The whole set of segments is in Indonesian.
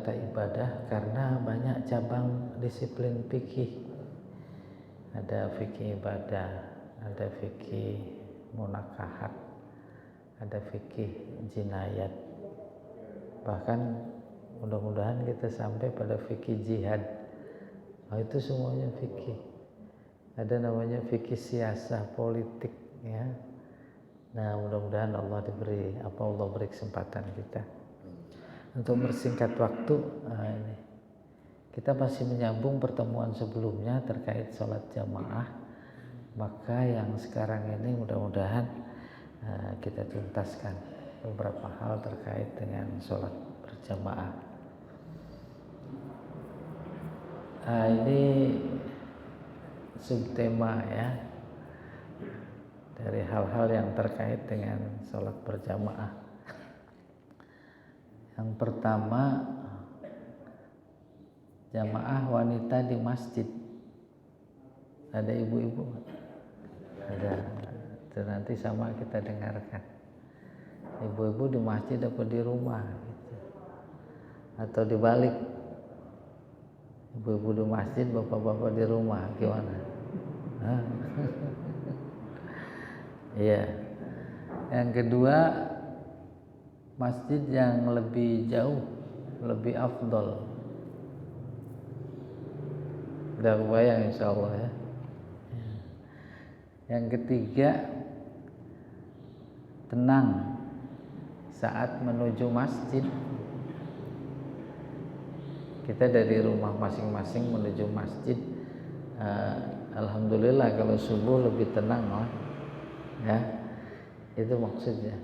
kata ibadah karena banyak cabang disiplin fikih. Ada fikih ibadah, ada fikih munakahat, ada fikih jinayat. Bahkan mudah-mudahan kita sampai pada fikih jihad. Itu semuanya fikih. Ada namanya fikih siasah politik, ya. Nah, mudah-mudahan Allah beri kesempatan kita. Untuk bersingkat waktu, ini kita masih menyambung pertemuan sebelumnya terkait sholat jamaah. Maka yang sekarang ini mudah-mudahan kita tuntaskan beberapa hal terkait dengan sholat berjamaah. Ini subtema, ya, dari hal-hal yang terkait dengan sholat berjamaah. Yang pertama, jamaah wanita di masjid. Ada ibu-ibu? Ada. Itu nanti sama kita dengarkan. Ibu-ibu di masjid apa di rumah? Gitu. Atau dibalik? Ibu-ibu di masjid, bapak-bapak di rumah, gimana? Iya. Yang kedua, masjid yang lebih jauh, lebih afdol. Udah kebayang insyaallah, ya. Yang ketiga, tenang saat menuju masjid. Kita dari rumah masing-masing menuju masjid, alhamdulillah kalau subuh lebih tenang, lah, ya. Itu maksudnya.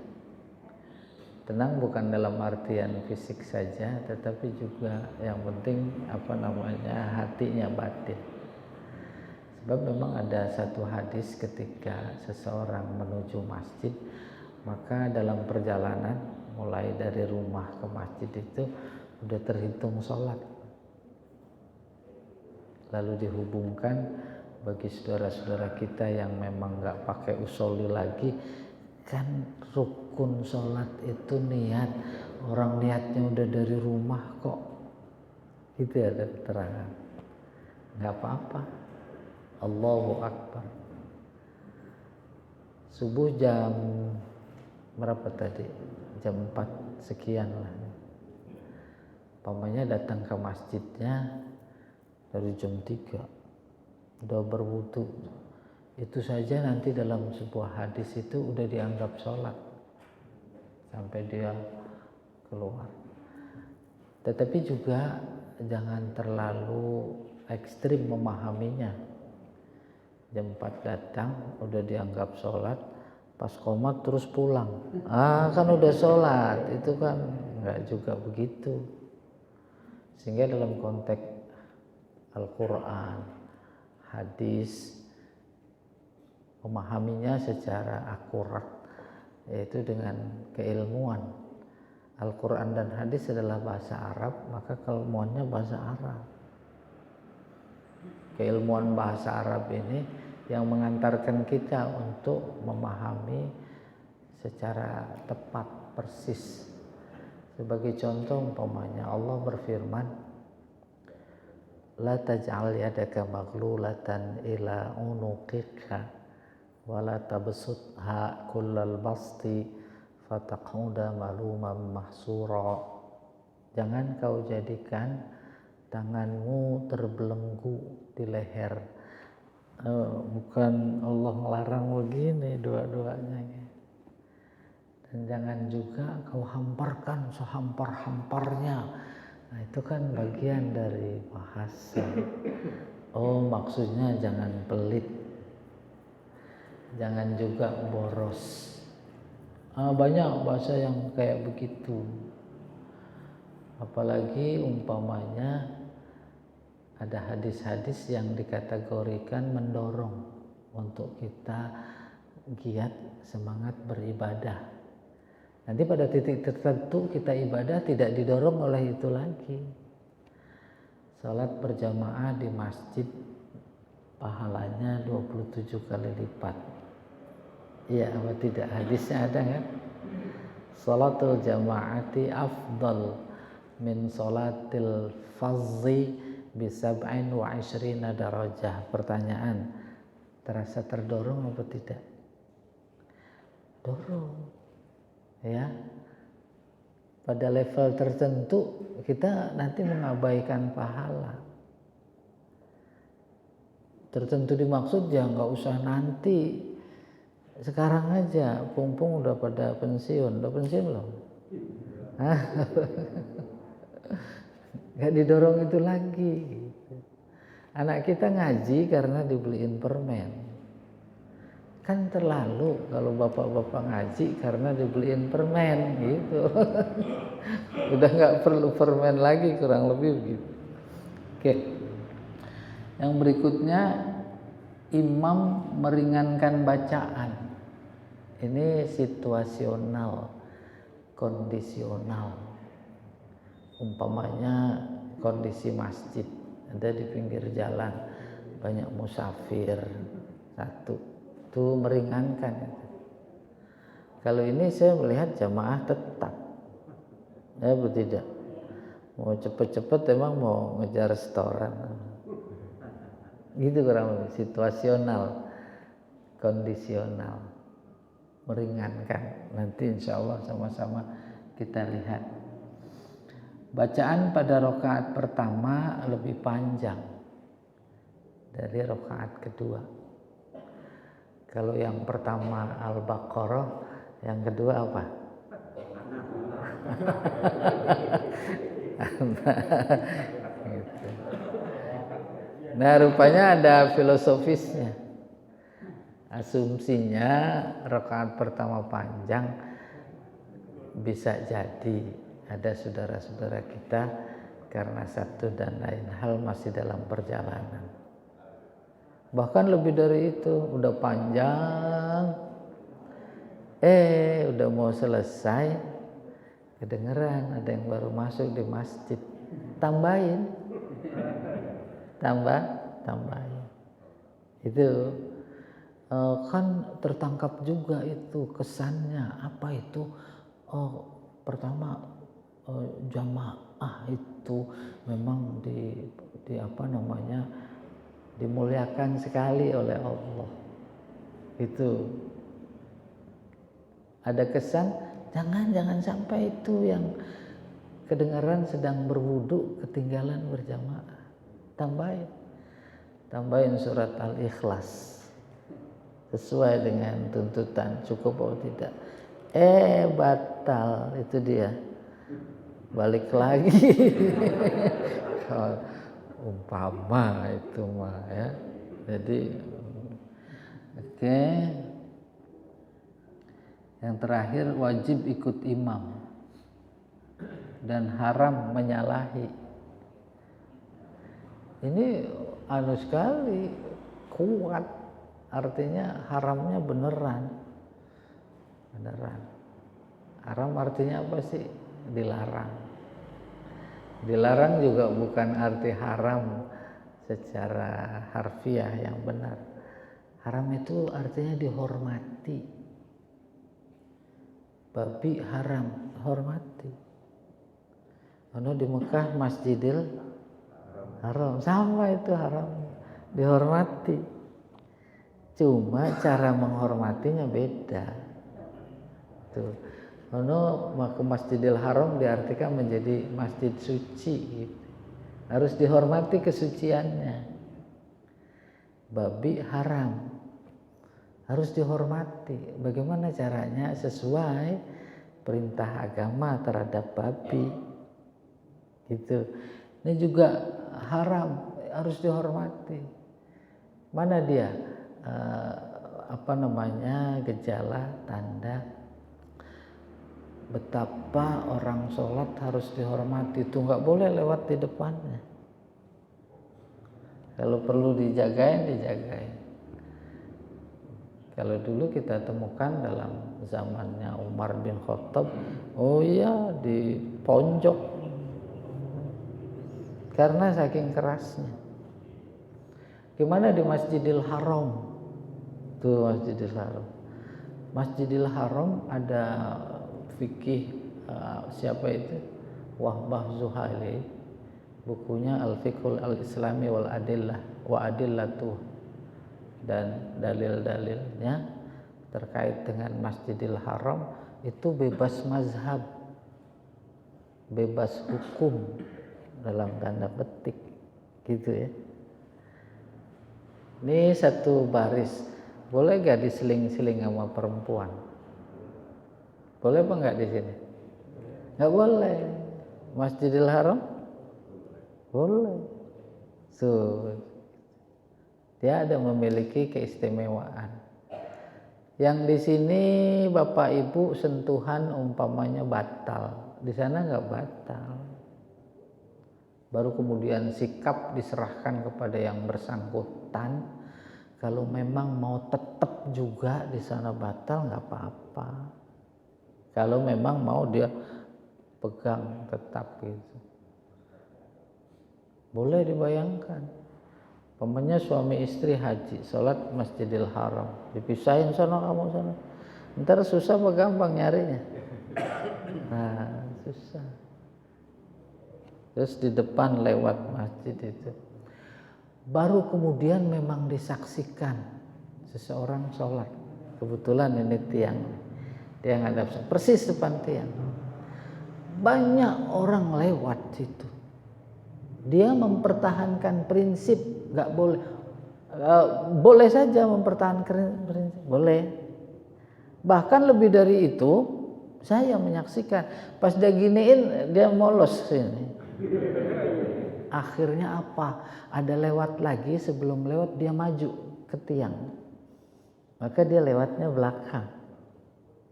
Tenang bukan dalam artian fisik saja, tetapi juga yang penting hatinya, batin. Sebab memang ada satu hadis ketika seseorang menuju masjid, maka dalam perjalanan mulai dari rumah ke masjid itu udah terhitung sholat. Lalu dihubungkan bagi saudara-saudara kita yang memang nggak pakai usolli lagi, kan rukun sholat itu niat. Orang niatnya udah dari rumah kok, gitu, ada keterangan. Nggak apa-apa. Allahu Akbar. Subuh jam berapa tadi? Jam 4 sekian lah. Pamannya datang ke masjidnya dari jam 3, udah berwudu. Itu saja nanti dalam sebuah hadis itu udah dianggap sholat sampai dia keluar. Tetapi juga jangan terlalu ekstrim memahaminya. Jam 4 datang udah dianggap sholat, pas qomat terus pulang. Kan udah sholat, itu kan enggak juga begitu. Sehingga dalam konteks Al-Quran, hadis, memahaminya secara akurat, yaitu dengan keilmuan. Al-Quran dan hadis adalah bahasa Arab, maka keilmuannya bahasa Arab. Keilmuan bahasa Arab ini yang mengantarkan kita untuk memahami secara tepat, persis. Sebagai contoh umpamanya Allah berfirman, la taj'al yadaka maghlulatan ila unuqika wa la tabsutha kullal basti fataqhuda maluman mahsura. Jangan kau jadikan tanganmu terbelenggu di leher. Bukan Allah melarang begini dua-duanya. Dan jangan juga kau hamparkan sehampar-hamparnya. Nah, itu kan bagian dari bahasa. Maksudnya jangan pelit. Jangan juga boros. Banyak bahasa yang kayak begitu. Apalagi umpamanya ada hadis-hadis yang dikategorikan mendorong untuk kita giat semangat beribadah. Nanti pada titik tertentu kita ibadah tidak didorong oleh itu lagi. Salat berjamaah di masjid pahalanya 27 kali lipat. Iya apa tidak? Hadisnya ada kan? Salatul jamaati afdal min sholatil fardhi bi 27 darajah. Pertanyaan, terasa terdorong atau tidak? Dorong, ya. Pada level tertentu kita nanti mengabaikan pahala. Tertentu dimaksud ya nggak usah nanti, sekarang aja. Pung udah pada pensiun, udah pensiun belum? Nggak didorong itu lagi. Anak kita ngaji karena dibeliin permen, kan terlalu kalau bapak-bapak ngaji karena dibeliin permen gitu. Udah nggak perlu permen lagi, kurang lebih begitu. Oke. Yang berikutnya, imam meringankan bacaan. Ini situasional, kondisional. Umpamanya kondisi masjid, ada di pinggir jalan, banyak musafir, satu, itu meringankan. Kalau ini saya melihat jamaah tetap, ya tidak. Mau cepet-cepet emang mau ngejar restoran. Gitu kurang lebih, situasional, kondisional, meringankan. Nanti insya Allah sama-sama kita lihat. Bacaan pada rakaat pertama lebih panjang dari rakaat kedua. Kalau yang pertama Al-Baqarah, yang kedua apa? Gitu. Nah, rupanya ada filosofisnya. Asumsinya rakaat pertama panjang, bisa jadi ada saudara-saudara kita karena satu dan lain hal masih dalam perjalanan. Bahkan lebih dari itu, udah panjang, udah mau selesai, kedengeran ada yang baru masuk di masjid, tambahin. Itu kan tertangkap juga itu kesannya. Apa itu? Pertama, jamaah itu memang di apa namanya, dimuliakan sekali oleh Allah. Itu ada kesan, jangan sampai itu yang kedengaran sedang berwudu ketinggalan berjamaah. Tambahin surat Al-Ikhlas sesuai dengan tuntutan, cukup atau tidak. Batal, itu dia, balik lagi. Umpama itu mah ya. Jadi oke. Yang terakhir, wajib ikut imam dan haram menyalahi. Ini sekali, kuat, artinya haramnya beneran. Haram artinya apa sih? Dilarang. Dilarang juga bukan arti haram secara harfiah yang benar. Haram itu artinya dihormati. Babi haram, hormati. Karena di Mekah Masjidil Haram, sama itu haram, dihormati. Cuma cara menghormatinya beda. Tuh. Karena ke Masjidil Haram diartikan menjadi masjid suci, gitu. Harus dihormati kesuciannya. Babi haram, harus dihormati. Bagaimana caranya? Sesuai perintah agama terhadap babi, gitu. Ini juga haram, harus dihormati. Mana dia? Gejala, tanda betapa orang sholat harus dihormati. Itu nggak boleh lewat di depannya. Kalau perlu dijagain. Kalau dulu kita temukan dalam zamannya Umar bin Khattab, di pojok, karena saking kerasnya. Gimana di Masjidil Haram? Tuh Masjidil Haram. Masjidil Haram ada fikih siapa itu? Wahbah Zuhaili, bukunya Al-Fiqhul Al-Islami wal Adillah wa Adillatuh, dan dalil-dalilnya terkait dengan Masjidil Haram itu bebas mazhab, bebas hukum dalam tanda petik gitu ya. Ini satu baris, boleh gak diseling-seling sama perempuan? Boleh apa enggak di sini? Enggak boleh. Masjidil Haram boleh. Dia ada memiliki keistimewaan. Yang di sini Bapak Ibu sentuhan umpamanya batal, di sana enggak batal. Baru kemudian sikap diserahkan kepada yang bersangkutan. Kalau memang mau tetap juga di sana batal enggak apa-apa. Kalau memang mau dia pegang tetap gitu. Boleh dibayangkan, pamannya suami istri haji, sholat Masjidil Haram, dipisahin sana kamu sana. Ntar susah apa gampang nyarinya? Nah, susah. Terus di depan lewat masjid itu, baru kemudian memang disaksikan seseorang sholat. Kebetulan ini tiang hadap persis depan tiang. Banyak orang lewat situ. Dia mempertahankan prinsip, nggak boleh. Boleh saja mempertahankan prinsip, boleh. Bahkan lebih dari itu, saya menyaksikan pas dia giniin dia molos sini. Akhirnya apa? Ada lewat lagi, sebelum lewat dia maju ke tiang. Maka dia lewatnya belakang.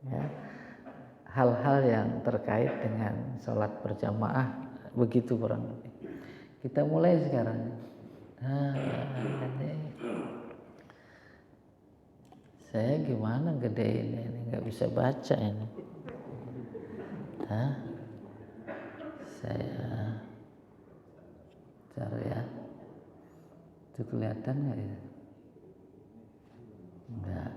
Ya. Hal-hal yang terkait dengan sholat berjamaah begitu kurang lebih. Kita mulai sekarang. Saya gimana gedein ini, nggak bisa baca ini. Saya cari ya. Itu kelihatan nggak ya? Enggak.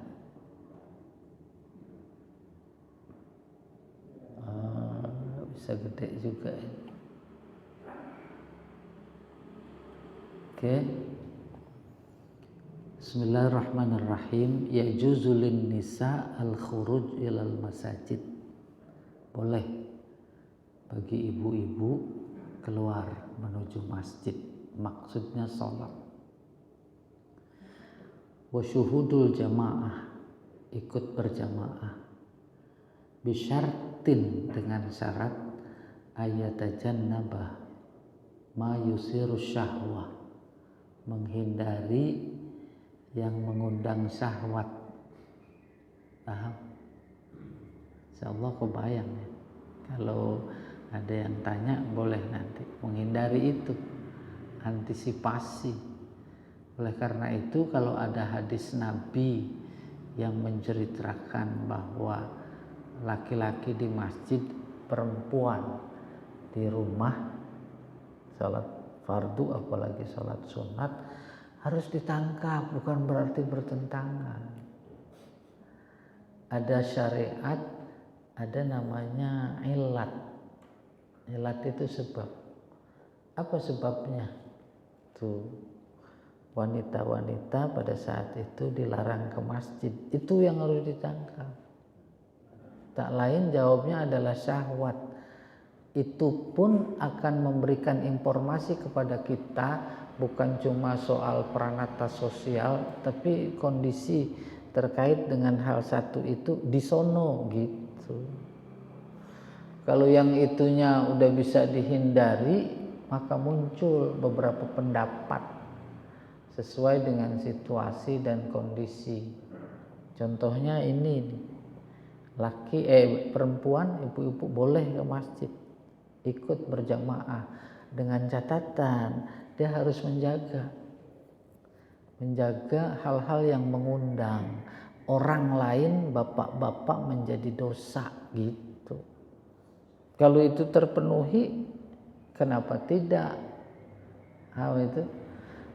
Bisa gede juga ya. Oke. Bismillahirrahmanirrahim. Yajuzu lin nisa al-khuruj ilal masajid. Boleh bagi ibu-ibu keluar menuju masjid, maksudnya sholat. Wa syuhudul jamaah, ikut berjamaah. Bisyartin, dengan syarat ayatajannabah ma yusiru syahwah, menghindari yang mengundang syahwat. Paham? Insyaallah kebayang ya. Kalau ada yang tanya boleh nanti menghindari itu, antisipasi. Oleh karena itu kalau ada hadis Nabi yang menceritakan bahwa laki-laki di masjid, perempuan di rumah, sholat fardu apalagi sholat sunat, harus ditangkap, bukan berarti bertentangan. Ada syariat, ada namanya ilat. Ilat itu sebab. Apa sebabnya? Tuh, wanita-wanita pada saat itu dilarang ke masjid. Itu yang harus ditangkap. Tak lain jawabnya adalah syahwat. Itu pun akan memberikan informasi kepada kita, bukan cuma soal peranata sosial, tapi kondisi terkait dengan hal satu itu disono gitu. Kalau yang itunya udah bisa dihindari, maka muncul beberapa pendapat sesuai dengan situasi dan kondisi. Contohnya ini, perempuan, ibu-ibu boleh ke masjid, ikut berjamaah, dengan catatan dia harus menjaga hal-hal yang mengundang orang lain, bapak-bapak, menjadi dosa gitu. Kalau itu terpenuhi, kenapa tidak? Itu.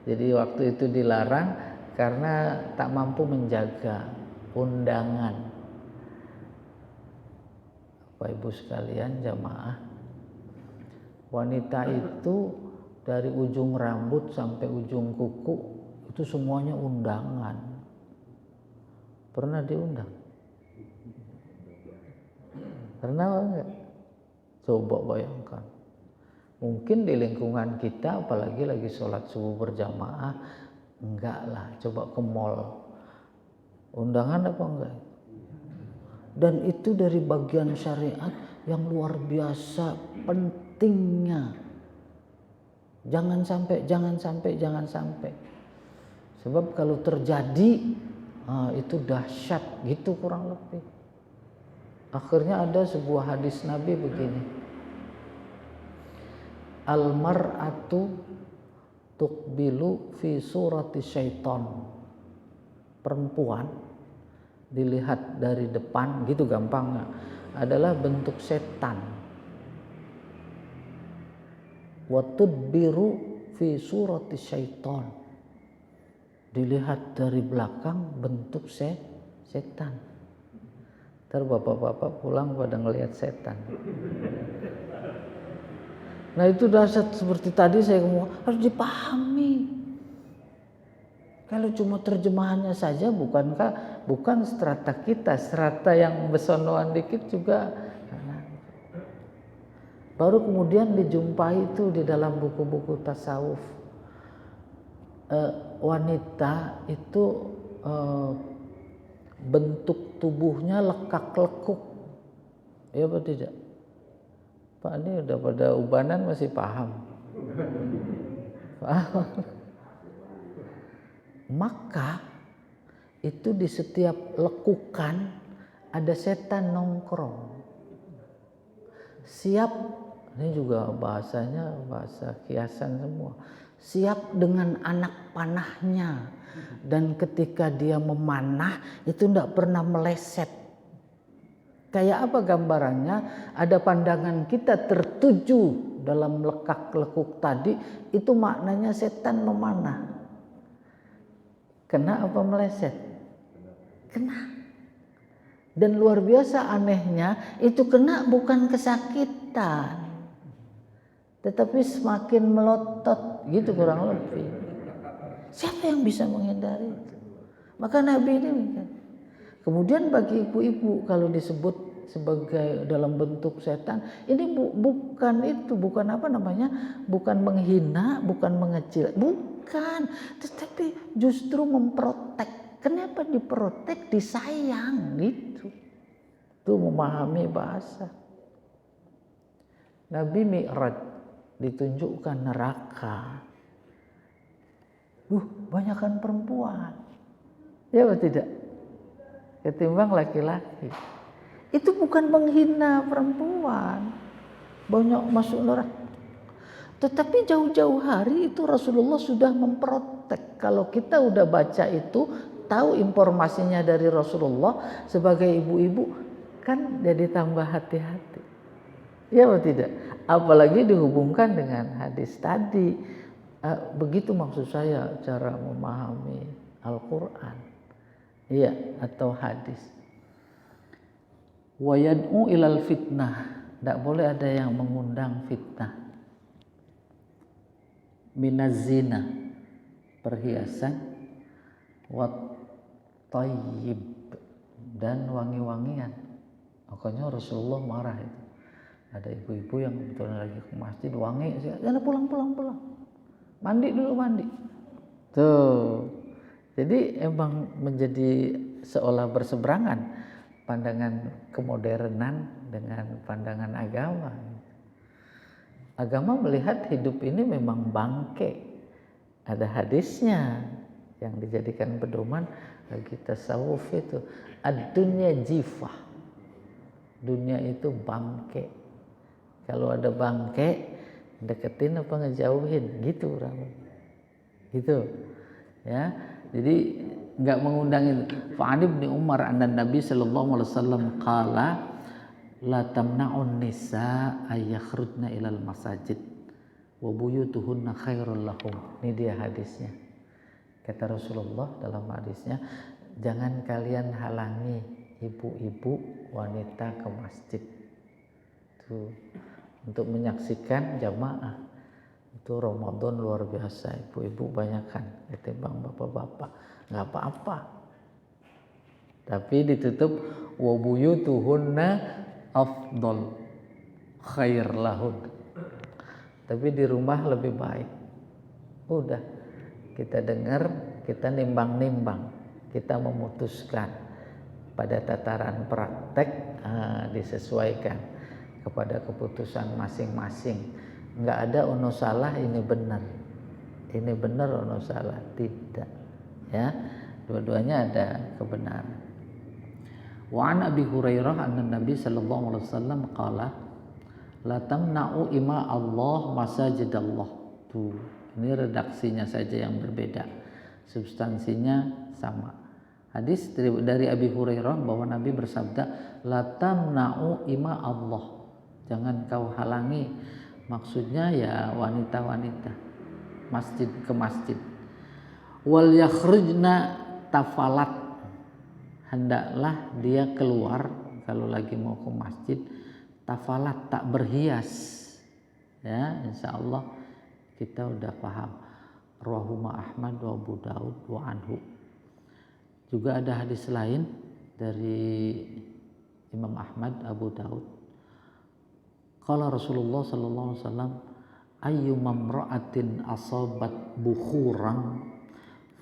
Jadi waktu itu dilarang karena tak mampu menjaga undangan. Bapak Ibu sekalian jamaah, Wanita itu dari ujung rambut sampai ujung kuku itu semuanya undangan. Pernah diundang? Pernah enggak? Coba bayangkan. Mungkin di lingkungan kita apalagi lagi sholat subuh berjamaah, enggak lah, coba ke mall. Undangan apa enggak? Dan itu dari bagian syariat yang luar biasa pentingnya. Jangan sampai. Sebab kalau terjadi itu dahsyat gitu kurang lebih. Akhirnya ada sebuah hadis Nabi begini. Al-mar'atu tuqbilu fi surati syaitan. Perempuan dilihat dari depan gitu gampangnya adalah bentuk setan. Wa tudbiru fi surati syaitan. Dilihat dari belakang bentuk setan. Ntar bapak-bapak pulang pada ngelihat setan. Nah itu dahsyat seperti tadi saya ngomong harus dipahami. Kalau cuma terjemahannya saja bukan strata kita, strata yang besonoan dikit juga. Baru kemudian dijumpai itu di dalam buku-buku tasawuf. Wanita itu bentuk tubuhnya lekak-lekuk. Ya apa tidak? Pak ini udah pada ubanan masih paham. Paham. Maka itu di setiap lekukan ada setan nongkrong. Siap, ini juga bahasanya bahasa kiasan semua. Siap dengan anak panahnya. Dan ketika dia memanah itu tidak pernah meleset. Kayak apa gambarannya? Ada pandangan kita tertuju dalam lekak-lekuk tadi, itu maknanya setan memanah. Kena apa meleset? Kena. Dan luar biasa anehnya, itu kena bukan kesakitan, tetapi semakin melotot, gitu kurang lebih. Siapa yang bisa menghindari itu? Maka Nabi ini kemudian bagi ibu-ibu kalau disebut sebagai dalam bentuk setan, ini bukan apa namanya, bukan menghina, bukan mengecil, bukan, tetapi justru memprotek. Kenapa diprotek? Disayang gitu. Itu memahami bahasa. Nabi Mi'raj ditunjukkan neraka. Banyakan perempuan. Ya atau tidak? Ketimbang laki-laki. Itu bukan menghina perempuan. Banyak masuk neraka. Tetapi jauh-jauh hari itu Rasulullah sudah memprotek. Kalau kita udah baca itu, tahu informasinya dari Rasulullah, sebagai ibu-ibu kan jadi tambah hati-hati. Ya atau tidak? Apalagi dihubungkan dengan hadis tadi. Begitu maksud saya cara memahami Al-Quran. Iya, atau hadis. Wa yad'u ilal fitnah. Tidak boleh ada yang mengundang fitnah. Minaz zina, perhiasan, wat tayyib, dan wangi-wangian. Makanya Rasulullah marah itu. Ada ibu-ibu yang kebetulan lagi ke masjid wangi, jangan pulang. Mandi dulu. Tuh. Jadi emang menjadi seolah berseberangan pandangan kemodernan dengan pandangan agama. Agama melihat hidup ini memang bangke. Ada hadisnya yang dijadikan pedoman bagi tasawuf itu. Ad-dunya jifah. Dunia itu bangke. Kalau ada bangke, deketin apa ngejauhin, gitu orang. Gitu. Ya. Jadi enggak mengundang itu. Fa'an ibn Umar anna Nabi sallallahu alaihi wasallam qala la tamna'un nisa ayakhrujna ilal masajid wa buyutuhunna khairul lahum. Ini dia hadisnya. Kata Rasulullah dalam hadisnya, jangan kalian halangi ibu-ibu wanita ke masjid. Tuh. untuk menyaksikan jamaah. Itu Ramadan luar biasa, ibu-ibu banyakkan ketimbang bapak-bapak. Nggak apa-apa, tapi ditutup wa buyutuhunna afdal khair lahun, tapi di rumah lebih baik. Udah, kita dengar, kita nimbang-nimbang, kita memutuskan pada tataran praktek, disesuaikan kepada keputusan masing-masing. Nggak ada ono salah ini benar ono salah, tidak ya, dua-duanya ada kebenaran. Wa an Abi Hurairah anna Nabi sallallahu alaihi wasallam qala la tamna'u ima Allah masajidallah. Tuh, ini redaksinya saja yang berbeda, substansinya sama. Hadis dari Abi Hurairah bahwa Nabi bersabda, la tamna'u ima Allah, jangan kau halangi, maksudnya ya wanita-wanita masjid ke masjid. Wal yakhrujna tafalat, hendaklah dia keluar kalau lagi mau ke masjid tafalat, tak berhias. Ya, insyaallah kita udah paham. Rawahuma Ahmad wa Abu Daud wa anhu. Juga ada hadis lain dari Imam Ahmad, Abu Daud. Qala Rasulullah sallallahu alaihi wasallam, ayyuma imra'atin asabat bukhuran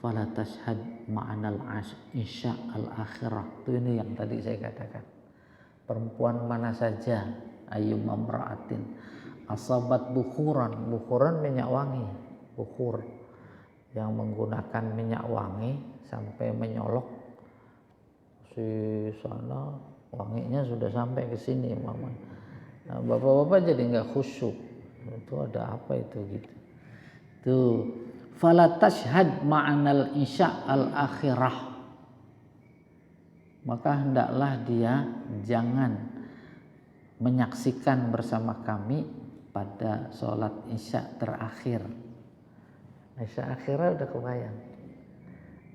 fala tashhad ma'anal isya al-akhirah. Itu ini yang tadi saya katakan. Perempuan mana saja, ayyuma imra'atin asabat bukhuran, bukhuran minyak wangi, bukhur yang menggunakan minyak wangi sampai menyolok si sana, wanginya sudah sampai ke sini mama. Nah, bapak-bapak jadi nggak khusyuk. Itu ada apa itu gitu. Tuh, fala tashhad ma'anal isya al-akhirah. Maka hendaklah dia jangan menyaksikan bersama kami pada sholat isya terakhir. Isya akhirah udah kebayang.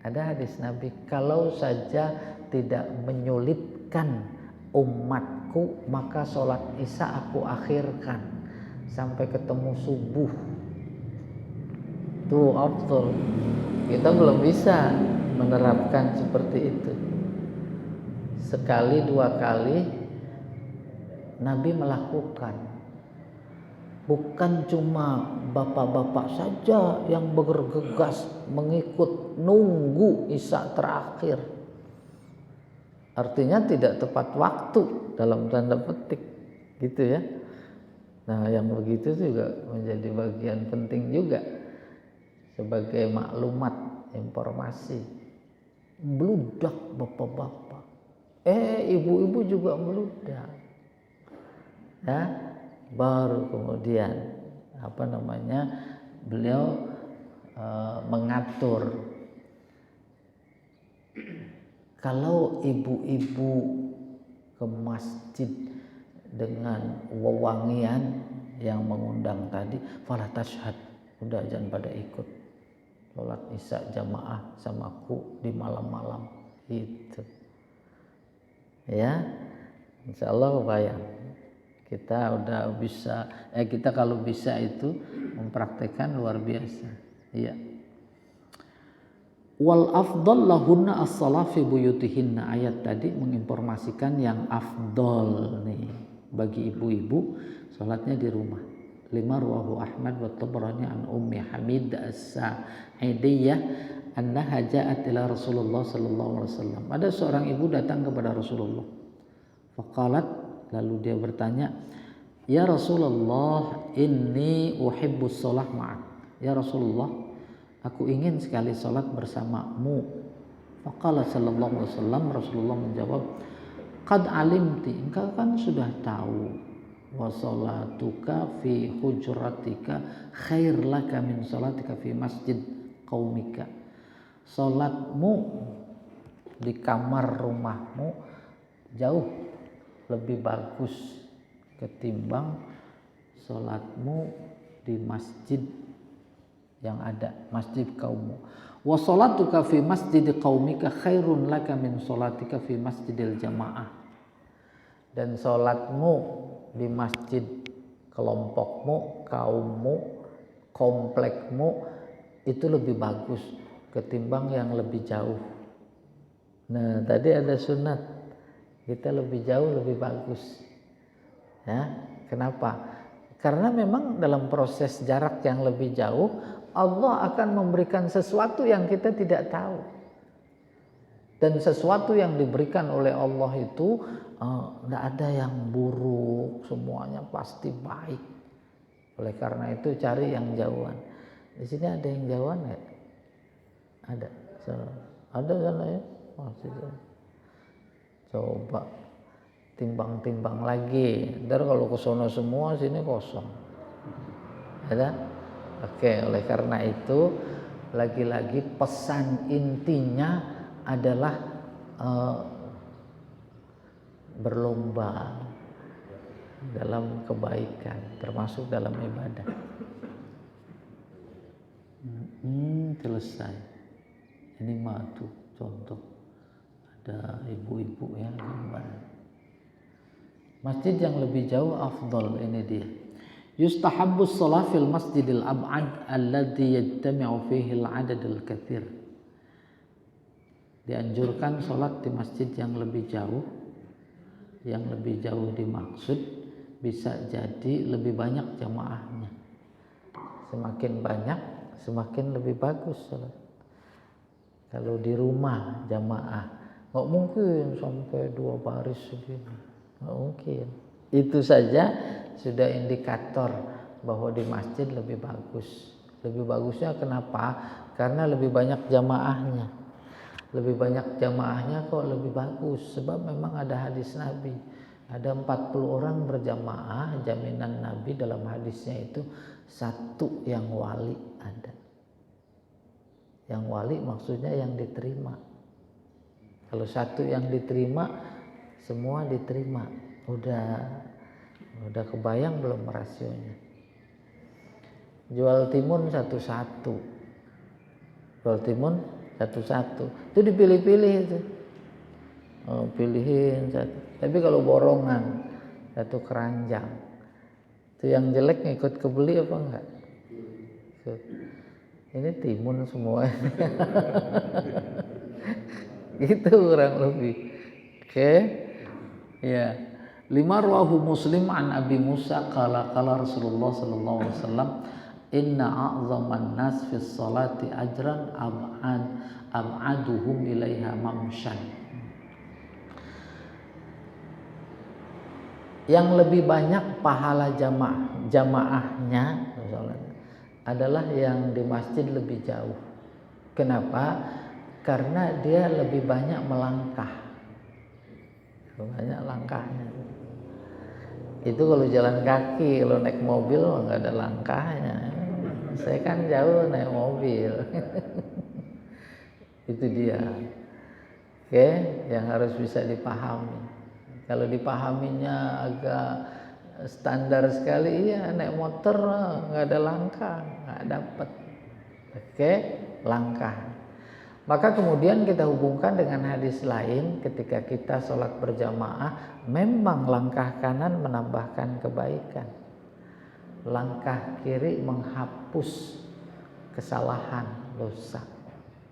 Ada hadis Nabi, kalau saja tidak menyulitkan umatku, maka sholat isya aku akhirkan sampai ketemu subuh. Tuh afdal. Kita belum bisa menerapkan seperti itu. Sekali dua kali Nabi melakukan. Bukan cuma bapak-bapak saja yang bergegas mengikut nunggu isya terakhir. Artinya tidak tepat waktu dalam tanda petik, gitu ya. Nah, yang begitu juga menjadi bagian penting juga sebagai maklumat, informasi. Meludak bapak-bapak, ibu-ibu juga meludak. Ya, baru kemudian beliau mengatur. Kalau ibu-ibu ke masjid dengan wewangian yang mengundang tadi, fala tashhad, udah jangan pada ikut sholat isya jamaah samaku di malam-malam itu. Ya, insyaallah bayang. Kita udah bisa, kita kalau bisa itu mempraktekkan luar biasa. Iya. Wal afdal lahunna as-shalah fi buyutihinna, ayat tadi menginformasikan yang afdal nih bagi ibu-ibu salatnya di rumah. 5 rawahu Ahmad wa Tabrani an Ummi Hamid as-Sa'idiyah annaha ja'at ila Rasulullah sallallahu alaihi wasallam. Ada seorang ibu datang kepada Rasulullah. Faqalat, lalu dia bertanya, ya Rasulullah, inni uhibbus shalah ma'ak. Ya Rasulullah, aku ingin sekali salat bersamamu. Faqala sallallahu alaihi wasallam, Rasulullah menjawab, qad alimti, engkau kan sudah tahu, wa salatuka fi hujratika khair laka min salatika fi masjid qaumika. Salatmu di kamar rumahmu jauh lebih bagus ketimbang salatmu di masjid yang ada, masjid kaummu. Wa salatuka fi masjid qaumika khairun laka min salatika fi masjidil jamaah. Dan salatmu di masjid kelompokmu, kaummu, komplekmu itu lebih bagus ketimbang yang lebih jauh. Nah, tadi ada sunat, kita lebih jauh lebih bagus. Ya, kenapa? Karena memang dalam proses jarak yang lebih jauh, Allah akan memberikan sesuatu yang kita tidak tahu. Dan sesuatu yang diberikan oleh Allah itu tidak ada yang buruk, semuanya pasti baik. Oleh karena itu cari yang jauhan. Di sini ada yang jauhan nggak? Ada. Ada sana ya? Coba timbang-timbang lagi. Ntar kalau ke sono semua, sini kosong. Ada? Oke, oleh karena itu lagi-lagi pesan intinya adalah berlomba dalam kebaikan, termasuk dalam ibadah. Selesai. Ini mah tuh contoh, ada ibu-ibu ya gambar. Masjid yang lebih jauh afdal, ini dia. Yustahabbu shalah fil masjidil ab'ad alladhi yajtami'u fihi al-'adad al-katsir. Dianjurkan sholat di masjid yang lebih jauh. Yang lebih jauh dimaksud bisa jadi lebih banyak jamaahnya. Semakin banyak, semakin lebih bagus sholat. Kalau di rumah jamaah, nggak mungkin sampai 2 baris segini, nggak mungkin. Itu saja sudah indikator bahwa di masjid lebih bagus. Lebih bagusnya kenapa? Karena lebih banyak jamaahnya. Lebih banyak jamaahnya kok lebih bagus. Sebab memang ada hadis Nabi. Ada 40 orang berjamaah, jaminan Nabi dalam hadisnya itu 1 yang wali ada. Yang wali maksudnya yang diterima. Kalau 1 yang diterima, semua diterima. Udah kebayang belum rasionya? Jual timun satu-satu. Jual timun satu-satu. Itu dipilih-pilih itu. Pilihin satu. Tapi kalau borongan, 1 keranjang. Itu yang jelek ngikut kebeli apa enggak? Ini timun semua. Gitu kurang lebih. Oke. Ya. 5 rawahu Muslim an Abi Musa qala Rasulullah sallallahu alaihi wasallam inna a'zaman nas fi sholati ajran ab'aduhum ilaiha mamshan. Yang lebih banyak pahala jamaahnya adalah yang di masjid lebih jauh. Kenapa? Karena dia lebih banyak melangkah. Banyak langkahnya. Itu kalau jalan kaki, kalau naik mobil nggak ada langkahnya. Saya kan jauh naik mobil. Itu dia. Oke, yang harus bisa dipahami. Kalau dipahaminya agak standar sekali, ya naik motor nggak ada langkah, nggak dapat. Oke, langkah. Maka kemudian kita hubungkan dengan hadis lain, ketika kita sholat berjamaah, memang langkah kanan menambahkan kebaikan, langkah kiri menghapus kesalahan, dosa.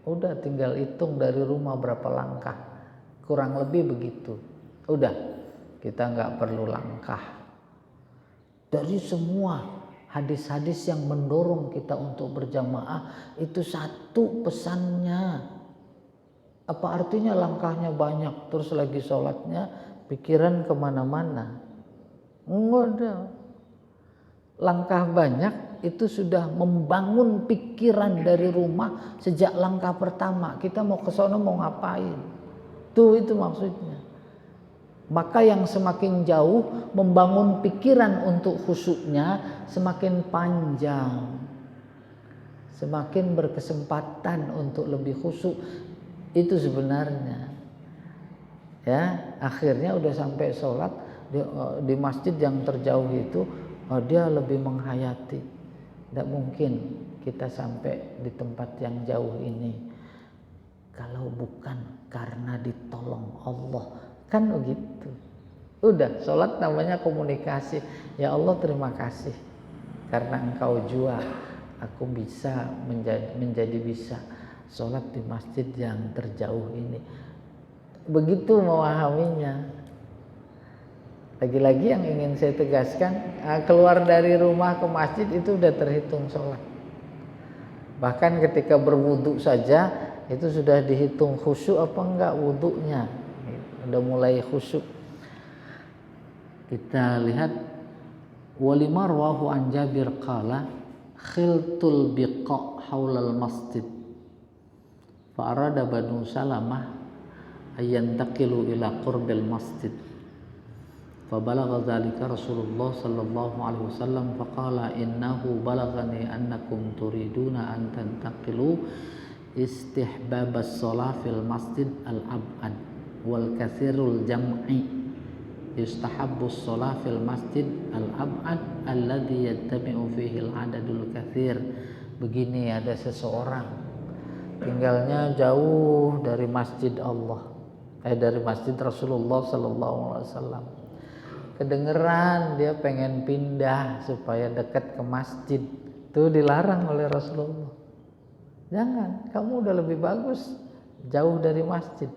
Udah tinggal hitung dari rumah berapa langkah, kurang lebih begitu. Udah, kita nggak perlu langkah. Dari semua hadis-hadis yang mendorong kita untuk berjamaah, itu 1 pesannya. Apa artinya langkahnya banyak terus lagi sholatnya pikiran kemana-mana? Enggak ada. Langkah banyak itu sudah membangun pikiran dari rumah sejak langkah pertama. Kita mau ke sono mau ngapain? Itu maksudnya. Maka yang semakin jauh membangun pikiran untuk khusyuknya semakin panjang. Semakin berkesempatan untuk lebih khusyuk. Itu sebenarnya. Ya, akhirnya udah sampai sholat di masjid yang terjauh itu, dia lebih menghayati. Tidak mungkin kita sampai di tempat yang jauh ini kalau bukan karena ditolong Allah. Kan begitu. Udah, sholat namanya komunikasi. Ya Allah, terima kasih karena Engkau jua aku bisa menjadi bisa sholat di masjid yang terjauh ini. Begitu memahaminya. Lagi-lagi yang ingin saya tegaskan, keluar dari rumah ke masjid itu udah terhitung sholat. Bahkan ketika berwudu saja itu sudah dihitung khusyuk apa enggak wudunya. Udah mulai khusyuk. Kita lihat walimar wahu an Jabir qala khiltul biqa haulal masjid fa arada Banu Salamah ayantaqilu ila qurbil masjid fa balagha dzalika Rasulullah sallallahu alaihi wasallam fa qala innahu balaghani annakum turiduna an tantaqilu istihbabas shalah fil masjid al ab'ad wal katsirul jam'i yustahabbus shalah fil masjid al-ab'ad alladhi yattami'u fihi al-adadul katsir. Begini, ada seseorang tinggalnya jauh dari masjid Allah, dari masjid Rasulullah sallallahu alaihi wasallam. Kedengeran dia pengen pindah supaya dekat ke masjid. Itu dilarang oleh Rasulullah. Jangan, kamu udah lebih bagus jauh dari masjid.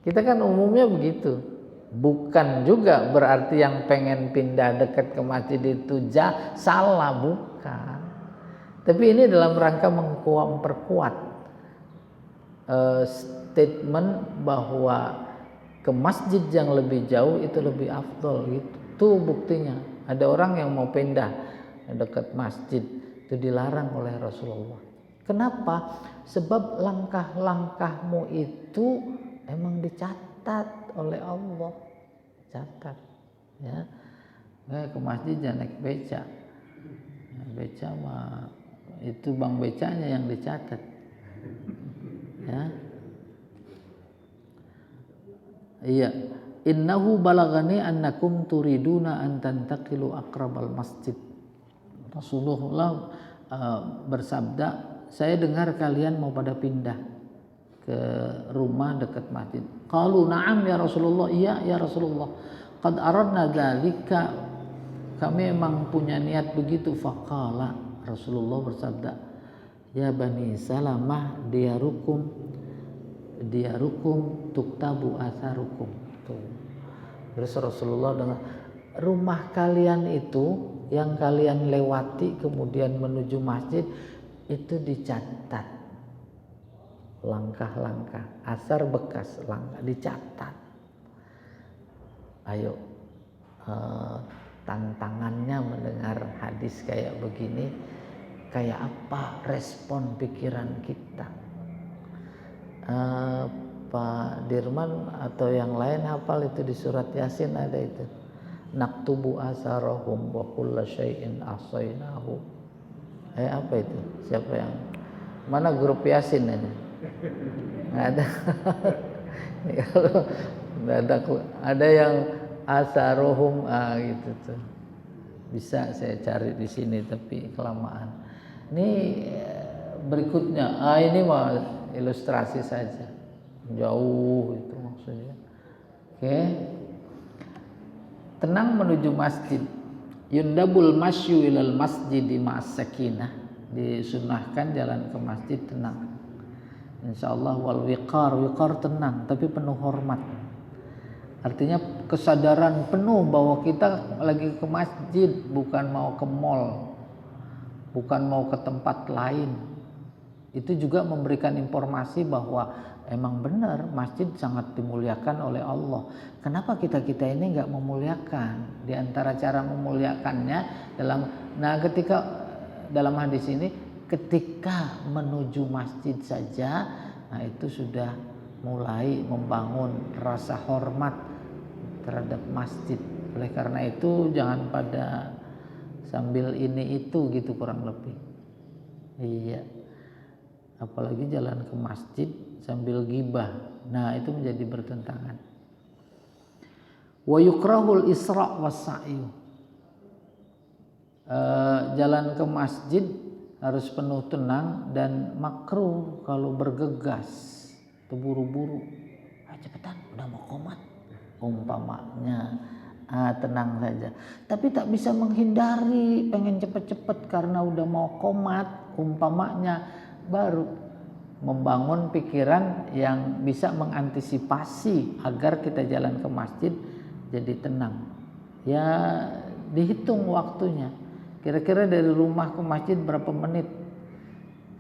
Kita kan umumnya begitu. Bukan juga berarti yang pengen pindah dekat ke masjid itu salah, bukan. Tapi ini dalam rangka memperkuat statement bahwa ke masjid yang lebih jauh itu lebih afdol gitu. Itu buktinya. Ada orang yang mau pindah dekat masjid itu dilarang oleh Rasulullah. Kenapa? Sebab langkah-langkahmu itu emang dicatat oleh Allah, catat ya. Ke masjid jangan naik beca. Beca mah itu bang becanya yang dicatat ya. Iya, innahu balagani annakum turiduna an tantaqilu aqrabal masjid. Rasulullah bersabda, saya dengar kalian mau pada pindah ke rumah dekat masjid. Qalu na'am ya Rasulullah, iya ya Rasulullah. Qad aradna dzalika, kami memang punya niat begitu. Faqala, Rasulullah bersabda, ya Bani Salamah diarukum tuktabu atharukum. Terus Rasulullah dengan rumah kalian itu yang kalian lewati kemudian menuju masjid itu dicatat langkah-langkah, asar bekas langkah dicatat. Ayo, tantangannya mendengar hadis kayak begini, kayak apa respon pikiran kita? Pak Dirman atau yang lain hafal itu di surat Yasin ada itu. Naktubu asarahum wa kulla syai'in ahsaynahu. Apa itu? Siapa yang mana grup Yasin ini? Nggak ada. Ada yang asarohum gitu tuh. Bisa saya cari di sini tapi kelamaan. Ini berikutnya. Ini mah ilustrasi saja. Jauh itu maksudnya. Oke. Tenang menuju masjid. Yundabul masyu ilal masjidi ma'as sakinah. Disunahkan jalan ke masjid tenang. Insyaallah wal wiqar tenang tapi penuh hormat. Artinya kesadaran penuh bahwa kita lagi ke masjid, bukan mau ke mall, bukan mau ke tempat lain. Itu juga memberikan informasi bahwa emang benar masjid sangat dimuliakan oleh Allah. Kenapa kita ini nggak memuliakan? Di antara cara memuliakannya ketika dalam hadis ini, ketika menuju masjid saja, itu sudah mulai membangun rasa hormat terhadap masjid. Oleh karena itu jangan pada sambil ini itu gitu kurang lebih. Iya. Apalagi jalan ke masjid sambil gibah. Nah, itu menjadi bertentangan. Wa yukrahul isra' was sa'yu. Jalan ke masjid harus penuh tenang dan makruh kalau bergegas, terburu-buru. Cepetan, udah mau qomat. Umpamanya tenang saja. Tapi tak bisa menghindari pengen cepet-cepet karena udah mau qomat umpamanya, baru membangun pikiran yang bisa mengantisipasi agar kita jalan ke masjid jadi tenang. Ya dihitung waktunya. Kira-kira dari rumah ke masjid berapa menit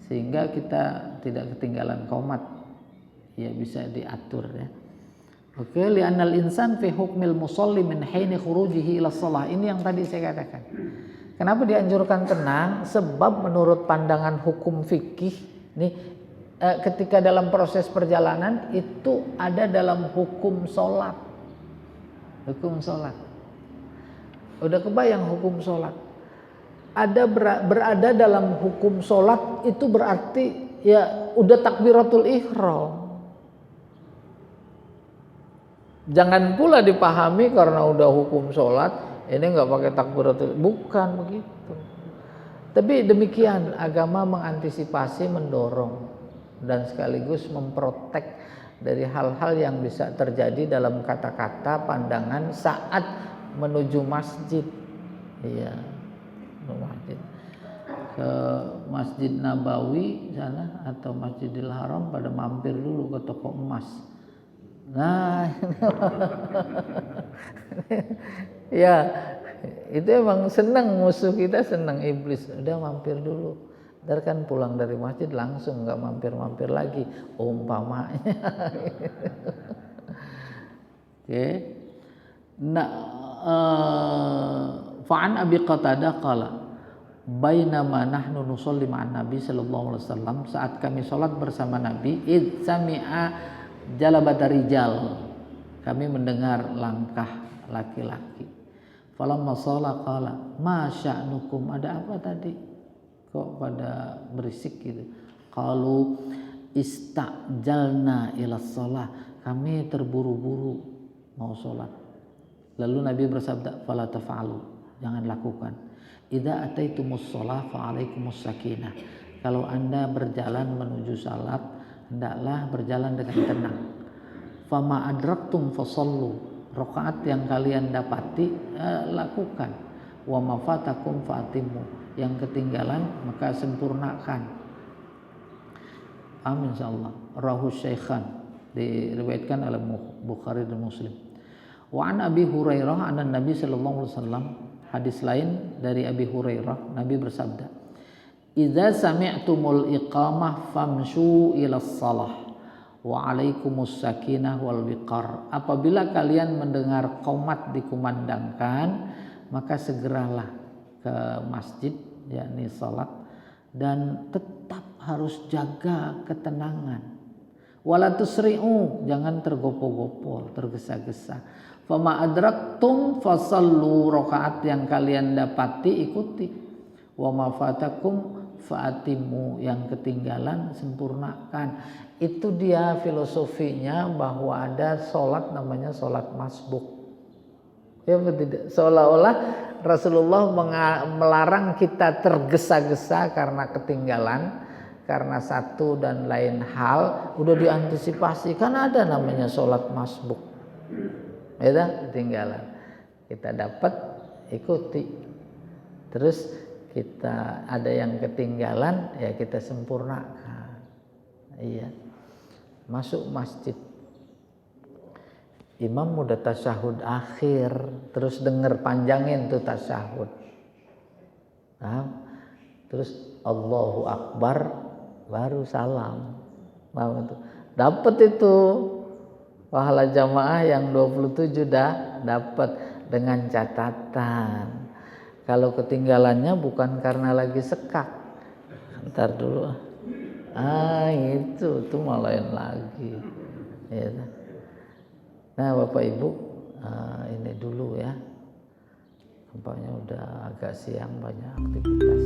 sehingga kita tidak ketinggalan qomat. Ya bisa diatur ya. Oke, li'annal insan fi hukmil musalli min haini khurujihi ila shalah. Ini yang tadi saya katakan. Kenapa dianjurkan tenang? Sebab menurut pandangan hukum fikih nih, ketika dalam proses perjalanan itu ada dalam hukum sholat. Hukum sholat. Udah kebayang hukum sholat. Ada berada dalam hukum sholat itu berarti ya udah takbiratul ihram. Jangan pula dipahami karena udah hukum sholat ini nggak pakai takbiratul, bukan begitu. Tapi demikian agama mengantisipasi, mendorong dan sekaligus memprotek dari hal-hal yang bisa terjadi dalam kata-kata, pandangan saat menuju masjid. Iya, masjid. Ke Masjid Nabawi sana atau Masjidil Haram pada mampir dulu ke toko emas. Nah, ya itu emang senang musuh kita, senang iblis. Udah mampir dulu, ntar kan pulang dari masjid langsung nggak mampir-mampir lagi, umpamanya. Oke. Nah, fa'an Abi Qatadah qala bainama nahnu nusolli ma'an Nabi sallallahu alaihi wasallam, saat kami sholat bersama Nabi, id sami'a jalabata rijal, kami mendengar langkah laki-laki. Falamma shalla qala ma sya'nukum, ada apa tadi kok pada berisik gitu. Qalu istajalna ila shalah, kami terburu-buru mau sholat. Lalu Nabi bersabda fala taf'alu, jangan lakukan. Idza ataitumus shalah fa alaikumus sakinah, kalau Anda berjalan menuju salat hendaklah berjalan dengan tenang. Fama adraktum fasallu, rakaat yang kalian dapati lakukan. Wa ma fatakum fatimu, yang ketinggalan maka sempurnakan. Amin insyaallah. Rahu Syaikhan, diriwayatkan oleh Bukhari dan Muslim. Wa an Abi Hurairah anna Nabi sallallahu alaihi wasallam, hadis lain dari Abi Hurairah, Nabi bersabda, idza sami'tumul iqamah famshu ilas shalah wa alaikumus sakinah wal wiqar, apabila kalian mendengar qomat dikumandangkan maka segeralah ke masjid yakni salat, dan tetap harus jaga ketenangan. Wala tusri'u, jangan tergopoh-gopoh, tergesa-gesa. Fama adraktum fasallu, rakaat yang kalian dapati ikuti. Wa ma fatakum fa'atimu, yang ketinggalan sempurnakan. Itu dia filosofinya bahwa ada sholat namanya sholat masbuk. Ya tidak, seolah-olah Rasulullah melarang kita tergesa-gesa karena ketinggalan, karena satu dan lain hal udah diantisipasi, kan ada namanya sholat masbuk. Ya, ketinggalan kita dapat ikuti, terus kita ada yang ketinggalan ya kita sempurnakan. Iya, masuk masjid, imam udah tasyahud akhir, terus denger panjangin tuh tasyahud, nah, terus Allahu Akbar baru salam, dapat itu pahala jamaah yang 27 dah dapat, dengan catatan kalau ketinggalannya bukan karena lagi sekak, ntar dulu itu malah lain lagi ya. Nah Bapak Ibu, ini dulu ya, tampaknya udah agak siang, banyak aktivitas.